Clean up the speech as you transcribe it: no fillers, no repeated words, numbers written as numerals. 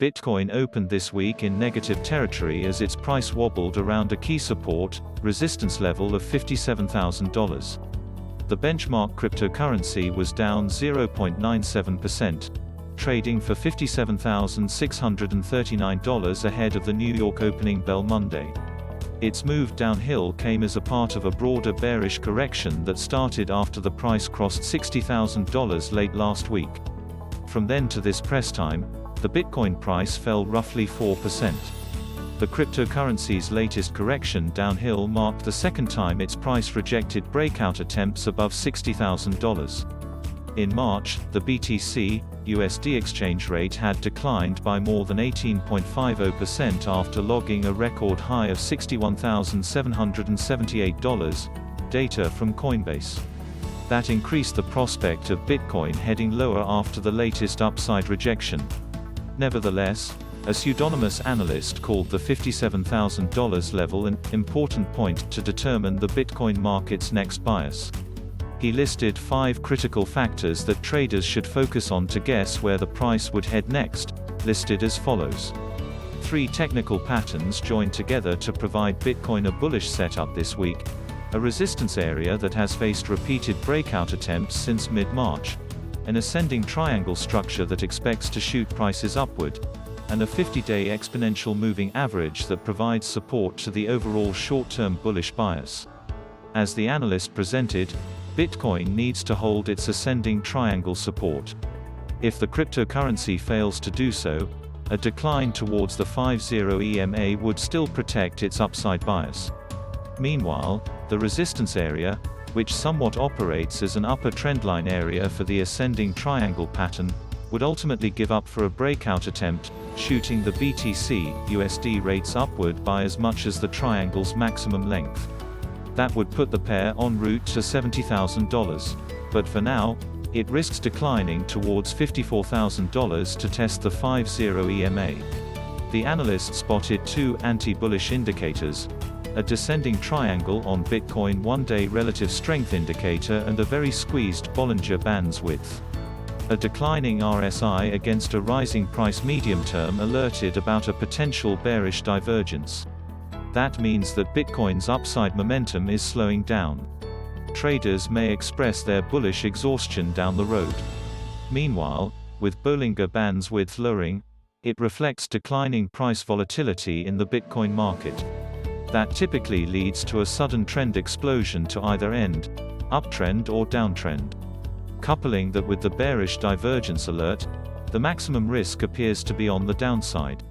Bitcoin opened this week in negative territory as its price wobbled around a key support, resistance level of $57,000. The benchmark cryptocurrency was down 0.97%, trading for $57,639 ahead of the New York opening bell Monday. Its move downhill came as a part of a broader bearish correction that started after the price crossed $60,000 late last week. From then to this press time, the Bitcoin price fell roughly 4%. The cryptocurrency's latest correction downhill marked the second time its price rejected breakout attempts above $60,000. In March, the BTC/USD exchange rate had declined by more than 18.50% after logging a record high of $61,778, data from Coinbase. That increased the prospect of Bitcoin heading lower after the latest upside rejection. Nevertheless, a pseudonymous analyst called the $57,000 level an important point to determine the Bitcoin market's next bias. He listed 5 critical factors that traders should focus on to guess where the price would head next, listed as follows. 3 technical patterns joined together to provide Bitcoin a bullish setup this week: a resistance area that has faced repeated breakout attempts since mid-March, an ascending triangle structure that expects to shoot prices upward, and a 50-day exponential moving average that provides support to the overall short-term bullish bias. As the analyst presented, Bitcoin needs to hold its ascending triangle support. If the cryptocurrency fails to do so, a decline towards the 50 EMA would still protect its upside bias. Meanwhile, the resistance area, which somewhat operates as an upper trendline area for the ascending triangle pattern, would ultimately give up for a breakout attempt, shooting the BTC/USD rates upward by as much as the triangle's maximum length. That would put the pair en route to $70,000, but for now, it risks declining towards $54,000 to test the 50 EMA. The analyst spotted 2 anti-bullish indicators: a descending triangle on Bitcoin one-day relative strength indicator and a very squeezed Bollinger Bands Width. A declining RSI against a rising price medium term alerted about a potential bearish divergence. That means that Bitcoin's upside momentum is slowing down. Traders may express their bullish exhaustion down the road. Meanwhile, with Bolinger Bands Width lowering, it reflects declining price volatility in the Bitcoin market. That typically leads to a sudden trend explosion to either end, uptrend or downtrend. Coupling that with the bearish divergence alert, the maximum risk appears to be on the downside.